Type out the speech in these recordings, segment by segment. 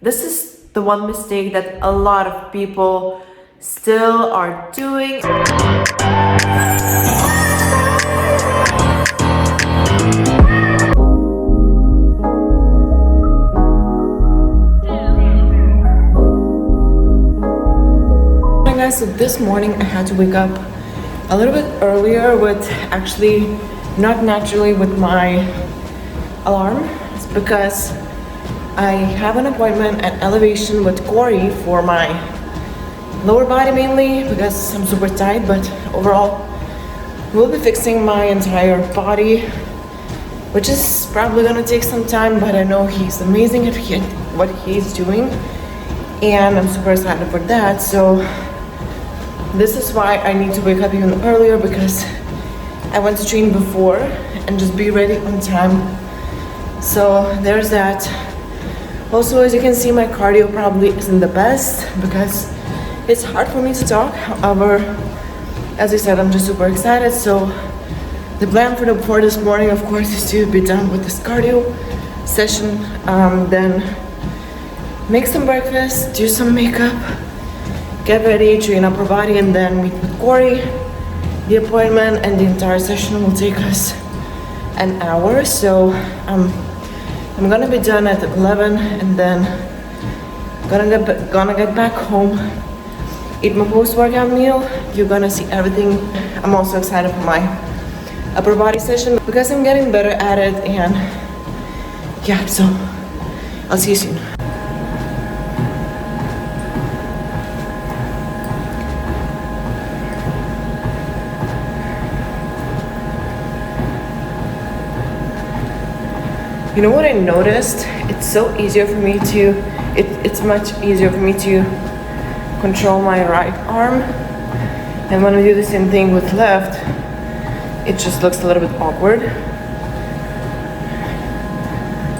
This is the one mistake that a lot of people still are doing. Hi guys, so this morning I had to wake up a little bit earlier with actually not naturally with my alarm. It's because I have an appointment at Elevation with Corey for my lower body mainly because I'm super tight, but overall we'll be fixing my entire body, which is probably gonna take some time, but I know he's amazing at what he's doing and I'm super excited for that. So this is why I need to wake up even earlier, because I went to train before and just be ready on time. So there's that. Also, as you can see, my cardio probably isn't the best because it's hard for me to talk. However, as I said, I'm just super excited. So the plan for this morning, of course, is to be done with this cardio session, then make some breakfast, do some makeup, get ready, train upper body, and then meet with Corey. The appointment and the entire session will take us an hour. So I'm gonna be done at 11 and then gonna get back home, eat my post-workout meal. You're gonna see everything. I'm also excited for my upper body session because I'm getting better at it, and yeah, so I'll see you soon. You know what I noticed? It's so easier for me to, it's much easier for me to control my right arm. And when I do the same thing with left, it just looks a little bit awkward.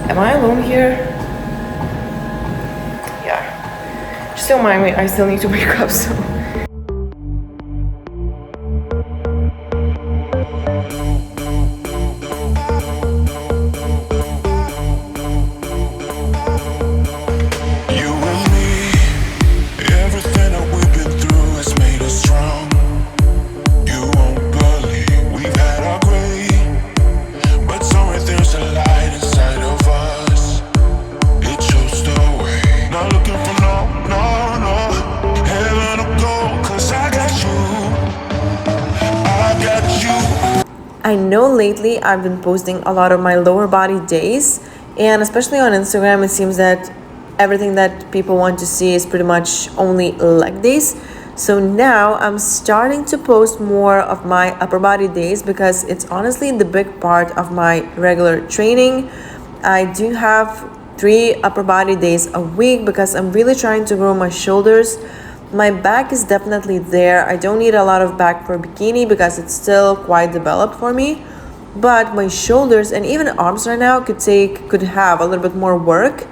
Am I alone here? Yeah. Just don't mind me, I still need to wake up, so. I know lately I've been posting a lot of my lower body days, and especially on Instagram, it seems that everything that people want to see is pretty much only leg days. So now I'm starting to post more of my upper body days because it's honestly the big part of my regular training. I do have 3 upper body days a week because I'm really trying to grow my shoulders. My back is definitely there. I don't need a lot of back for bikini because it's still quite developed for me. But my shoulders and even arms right now could have a little bit more work.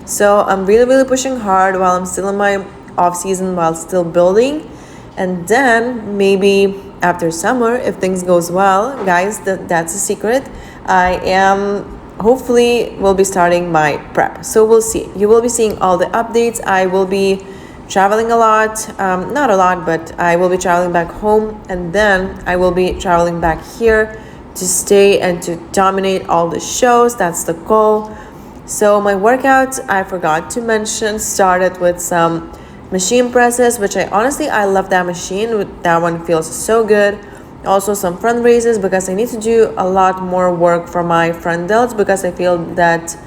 So I'm really pushing hard while I'm still in my off season, while still building. And then maybe after summer, if things goes well, guys, that's a secret. I am hopefully will be starting my prep. So we'll see. You will be seeing all the updates. I will be traveling a lot, not a lot, but I will be traveling back home, and then I will be traveling back here to stay and to dominate all the shows. That's the goal. So my workouts, I forgot to mention, started with some machine presses, which I love that machine. That one feels so good. Also some front raises because I need to do a lot more work for my front delts because I feel that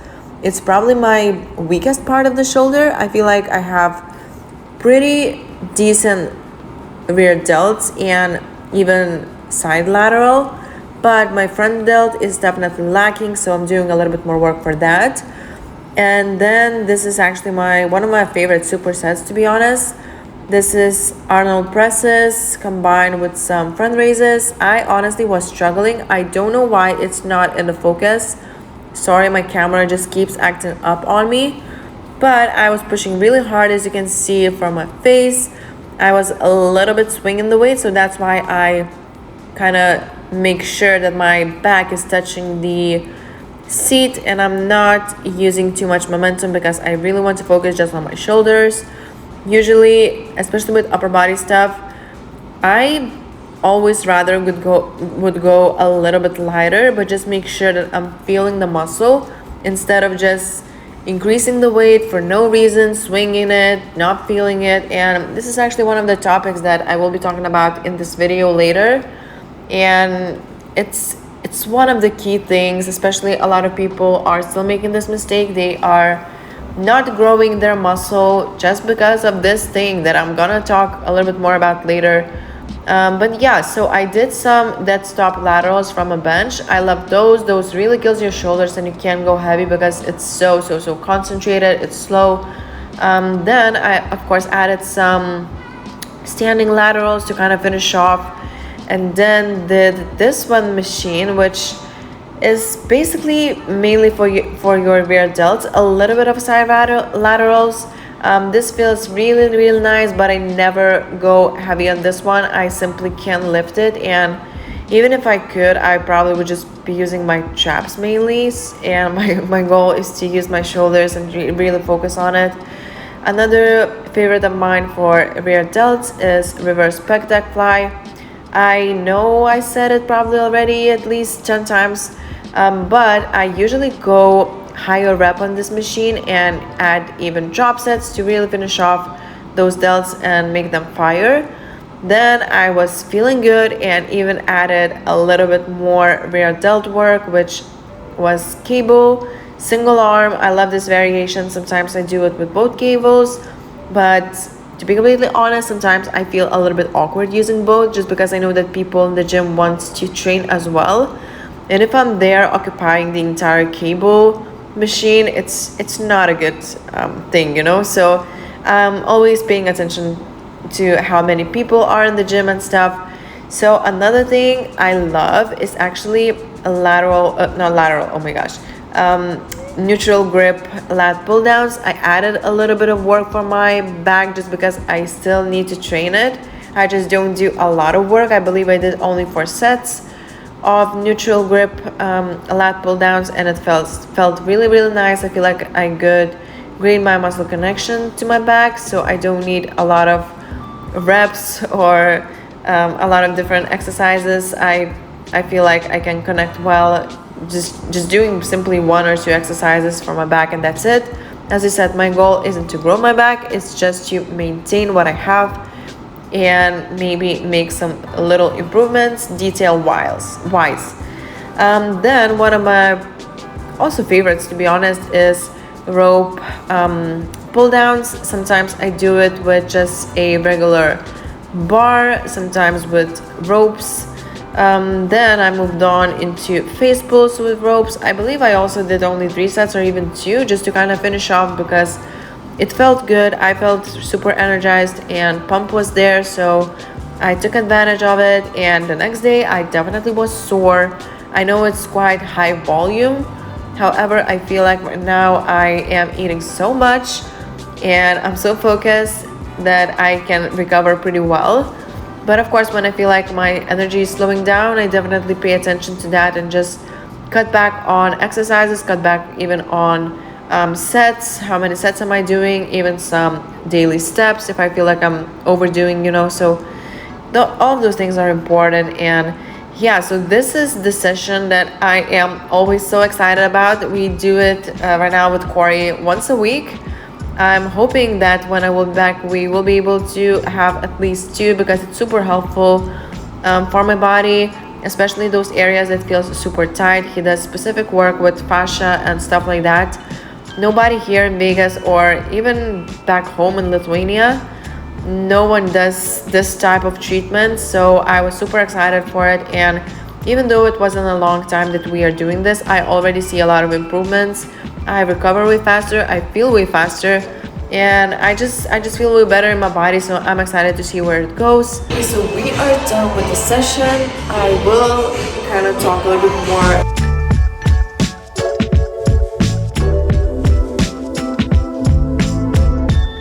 it's probably my weakest part of the shoulder. I feel like I have pretty decent rear delts and even side lateral, but my front delt is definitely lacking, so I'm doing a little bit more work for that. And then this is actually one of my favorite supersets, to be honest. This is Arnold presses combined with some front raises. I honestly was struggling. I don't know why it's not in the focus. Sorry, my camera just keeps acting up on me. But I was pushing really hard, as you can see from my face. I was a little bit swinging the weight, so that's why I kind of make sure that my back is touching the seat, and I'm not using too much momentum because I really want to focus just on my shoulders. Usually, especially with upper body stuff, I always rather would go a little bit lighter, but just make sure that I'm feeling the muscle instead of just increasing the weight for no reason, swinging it, not feeling it. And this is actually one of the topics that I will be talking about in this video later. And it's one of the key things, especially a lot of people are still making this mistake. They are not growing their muscle just because of this thing that I'm gonna talk a little bit more about later. But yeah, so I did some dead stop laterals from a bench. I love those really kills your shoulders, and you can't go heavy because it's so concentrated, it's slow. Then I of course added some standing laterals to kind of finish off, and then did this one machine, which is basically mainly for your rear delts, a little bit of side laterals. This feels really nice, but I never go heavy on this one. I simply can't lift it, and even if I could, I probably would just be using my traps mainly, and my goal is to use my shoulders and really focus on it. Another favorite of mine for rear delts is reverse pec deck fly. I know I said it probably already at least 10 times, but I usually go higher rep on this machine and add even drop sets to really finish off those delts and make them fire. Then I was feeling good and even added a little bit more rear delt work, which was cable, single arm. I love this variation. Sometimes I do it with both cables, but to be completely honest, sometimes I feel a little bit awkward using both just because I know that people in the gym want to train as well. And if I'm there occupying the entire cable machine, it's not a good thing, so I'm always paying attention to how many people are in the gym and stuff. So another thing I love is actually a neutral grip lat pull downs. I added a little bit of work for my back just because I still need to train it. I just don't do a lot of work. I believe I did only 4 sets of neutral grip lat pull downs, and it felt really nice. I feel like I could gain my muscle connection to my back, so I don't need a lot of reps or a lot of different exercises. I feel like I can connect well just doing simply 1 or 2 exercises for my back, and that's it. As I said, my goal isn't to grow my back, it's just to maintain what I have and maybe make some little improvements detail wise. Then one of my also favorites, to be honest, is rope pull downs. Sometimes I do it with just a regular bar, sometimes with ropes. Then I moved on into face pulls with ropes. I believe I also did only 3 sets or even 2 just to kind of finish off because it felt good. I felt super energized and pump was there, so I took advantage of it. And the next day I definitely was sore. I know it's quite high volume, however I feel like right now I am eating so much and I'm so focused that I can recover pretty well. But of course, when I feel like my energy is slowing down, I definitely pay attention to that and just cut back on exercises, cut back even on sets. How many sets am I doing? Even some daily steps if I feel like I'm overdoing, so all of those things are important. And yeah, so this is the session that I am always so excited about. We do it right now with Corey once a week. I'm hoping that when I will be back, we will be able to have at least 2 because it's super helpful for my body, especially those areas that feels super tight. He does specific work with fascia and stuff like that. Nobody here in Vegas or even back home in Lithuania, no one does this type of treatment, so I was super excited for it. And even though it wasn't a long time that we are doing this, I already see a lot of improvements. I recover way faster, I feel way faster, and I just feel way better in my body, so I'm excited to see where it goes. Okay, so we are done with the session. I will kind of talk a little bit more.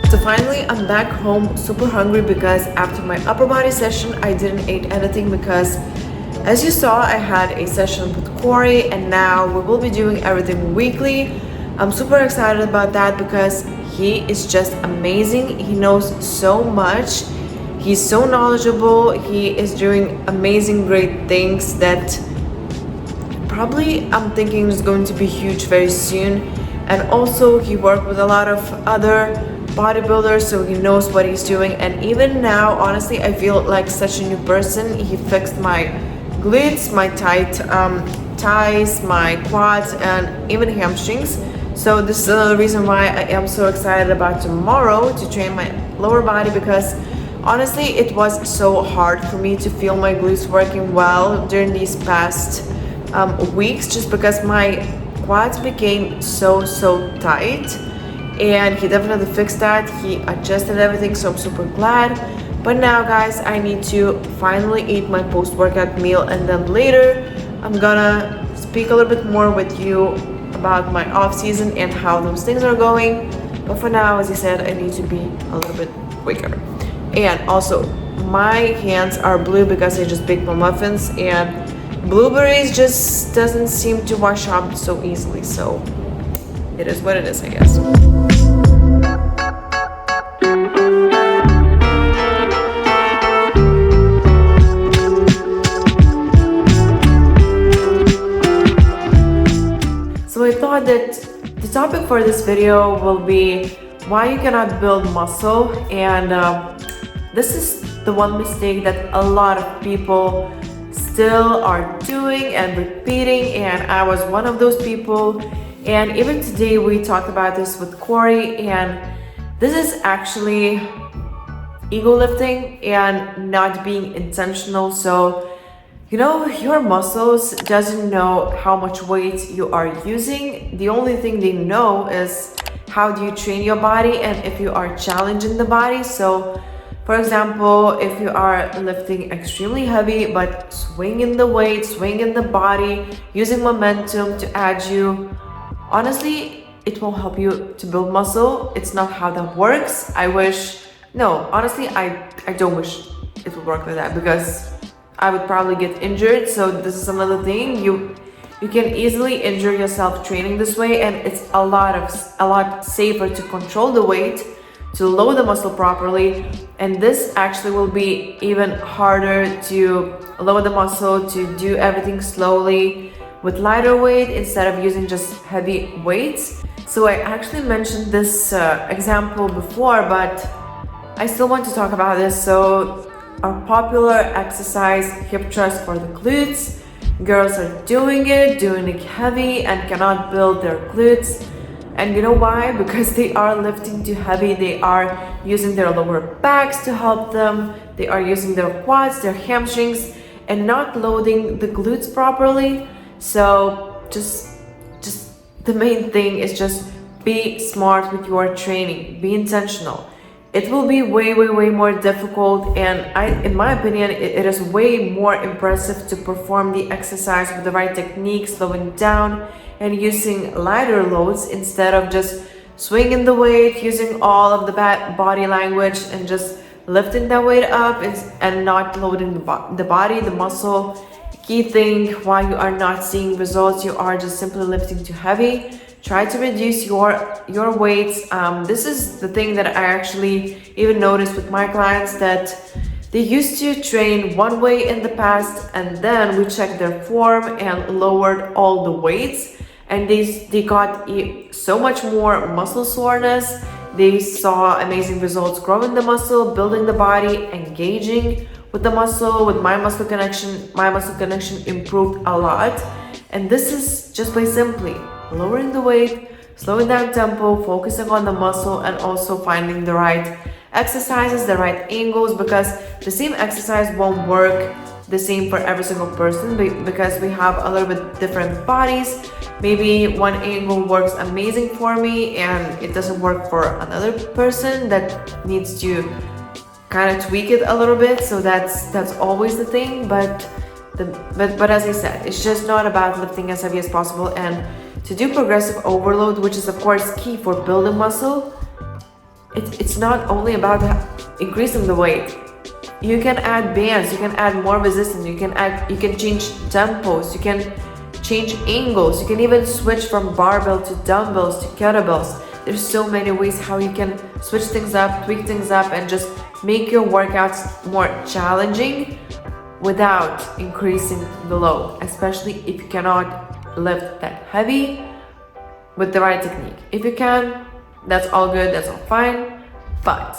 So finally, I'm back home super hungry because after my upper body session, I didn't eat anything because As you saw, I had a session with Corey, and now we will be doing everything weekly. I'm super excited about that because he is just amazing. He knows so much. He's so knowledgeable. He is doing amazing, great things that probably I'm thinking is going to be huge very soon. And also he worked with a lot of other bodybuilders, so he knows what he's doing. And even now, honestly, I feel like such a new person. He fixed my glutes, my tight thighs, my quads, and even hamstrings. So this is another reason why I am so excited about tomorrow to train my lower body, because honestly it was so hard for me to feel my glutes working well during these past weeks, just because my quads became so tight. And he definitely fixed that. He adjusted everything, so I'm super glad. But now guys, I need to finally eat my post-workout meal, and then later I'm gonna speak a little bit more with you about my off season and how those things are going. But for now, as I said, I need to be a little bit quicker. And also my hands are blue because I just baked my muffins, and blueberries just doesn't seem to wash up so easily, so it is what it is, I guess. So I thought that the topic for this video will be why you cannot build muscle, and this is the one mistake that a lot of people still are doing and repeating, and I was one of those people. And even today we talked about this with Corey, and this is actually ego lifting and not being intentional. So you know, your muscles doesn't know how much weight you are using. The only thing they know is how do you train your body and if you are challenging the body. So for example, if you are lifting extremely heavy but swinging the weight, swinging the body, using momentum to add you, honestly, it won't help you to build muscle. It's not how that works. Honestly, I don't wish it would work like that, because I would probably get injured. So this is another thing. You can easily injure yourself training this way, and it's a lot safer to control the weight, to load the muscle properly. And this actually will be even harder to load the muscle, to do everything slowly with lighter weight instead of using just heavy weights. So I actually mentioned this example before, but I still want to talk about this. So our popular exercise, hip thrust for the glutes, girls are doing it heavy and cannot build their glutes. And you know why? Because they are lifting too heavy. They are using their lower backs to help them. They are using their quads, their hamstrings, and not loading the glutes properly. So just the main thing is just be smart with your training, be intentional. It will be way more difficult, and in my opinion, it is way more impressive to perform the exercise with the right technique, slowing down and using lighter loads instead of just swinging the weight, using all of the body language and just lifting that weight up and not loading the body, the muscle. Key thing, why you are not seeing results, you are just simply lifting too heavy. Try to reduce your weights. This is the thing that I actually even noticed with my clients, that they used to train one way in the past, and then we checked their form and lowered all the weights, and they got so much more muscle soreness. They saw amazing results growing the muscle, building the body, engaging with the muscle, with my muscle connection. My muscle connection improved a lot, and this is just by simply lowering the weight, slowing down tempo, focusing on the muscle, and also finding the right exercises, the right angles, because the same exercise won't work the same for every single person, because we have a little bit different bodies. Maybe one angle works amazing for me and it doesn't work for another person that needs to kind of tweak it a little bit. So that's always the thing. But as I said, it's just not about lifting as heavy as possible, and to do progressive overload, which is of course key for building muscle. It's not only about increasing the weight. you can add bands, you can add more resistance, you can change tempos, you can change angles, you can even switch from barbell to dumbbells to kettlebells. There's so many ways how you can switch things up, tweak things up, and just make your workouts more challenging without increasing the load, especially if you cannot lift that heavy with the right technique. If you can, that's all good, that's all fine, but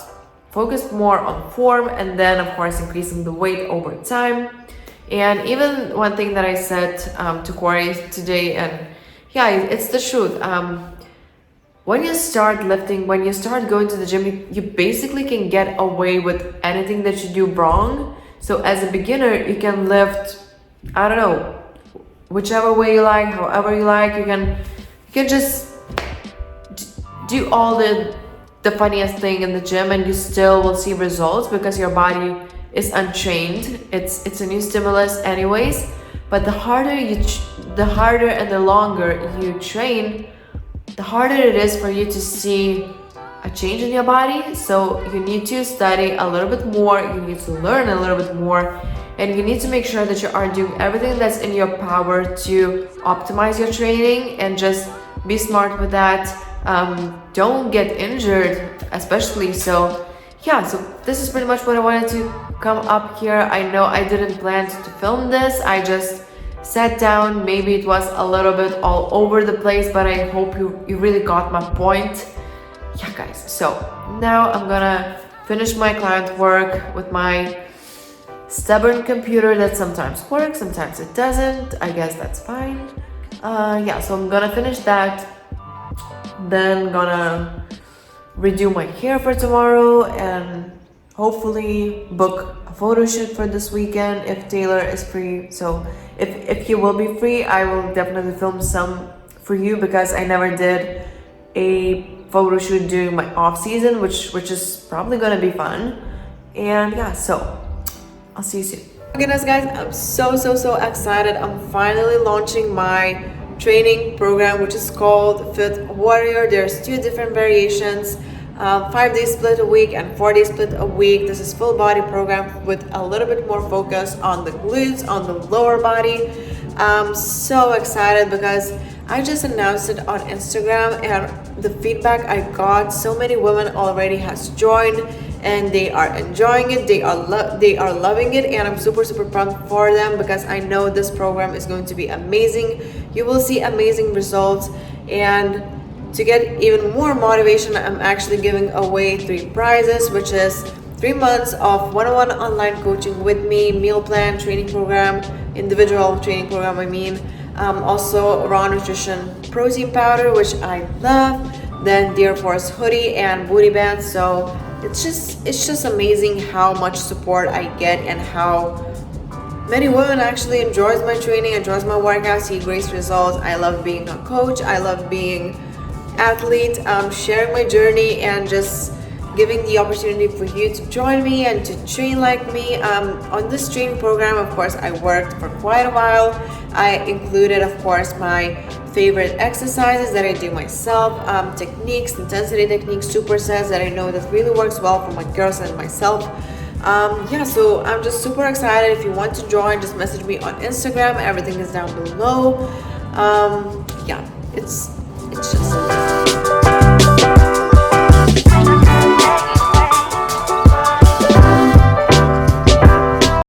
focus more on form and then of course increasing the weight over time. And even one thing that I said to Corey today, and yeah, it's the truth. When you start lifting, when you start going to the gym, you basically can get away with anything that you do wrong. So as a beginner, you can lift, I don't know, whichever way you like, however you like. You can just do all the funniest thing in the gym, and you still will see results because your body is untrained. It's a new stimulus anyways. But the harder and the longer you train, the harder it is for you to see a change in your body. So you need to study a little bit more, you need to learn a little bit more, and you need to make sure that you are doing everything that's in your power to optimize your training and just be smart with that. Don't get injured, especially. So yeah, so this is pretty much what I wanted to come up here. I know I didn't plan to film this, I just sat down. Maybe it was a little bit all over the place, but I hope you really got my point. Yeah guys, so now I'm gonna finish my client work with my stubborn computer that sometimes works, sometimes it doesn't. I guess that's fine. Yeah, so I'm gonna finish that, then gonna redo my hair for tomorrow and hopefully book a photo shoot for this weekend if Taylor is free. So if he will be free, I will definitely film some for you because I never did a photo shoot during my off season, which is probably gonna be fun. And yeah, so I'll see you soon. Goodness guys, I'm so excited. I'm finally launching my training program, which is called Fit Warrior. There's 2 different variations, 5-day split a week and 4-day split a week. This is full body program with a little bit more focus on the glutes, on the lower body. I'm so excited because I just announced it on Instagram, and the feedback I got, so many women already has joined and they are enjoying it, they are loving it, and I'm super pumped for them because I know this program is going to be amazing. You will see amazing results, and to get even more motivation, I'm actually giving away 3 prizes, which is 3 months of one-on-one online coaching with me, meal plan, training program, individual training program I mean, also raw nutrition protein powder, which I love, then Dear Force hoodie and booty bands. So it's just amazing how much support I get and how many women actually enjoys my training, enjoys my workouts, see great results. I love being a coach, I love being athlete, sharing my journey and just giving the opportunity for you to join me and to train like me. On this training program, of course, I worked for quite a while. I included, of course, my favorite exercises that I do myself, techniques, intensity techniques, supersets that I know that really works well for my girls and myself. Yeah, so I'm just super excited. If you want to join, just message me on Instagram. Everything is down below. Yeah, it's just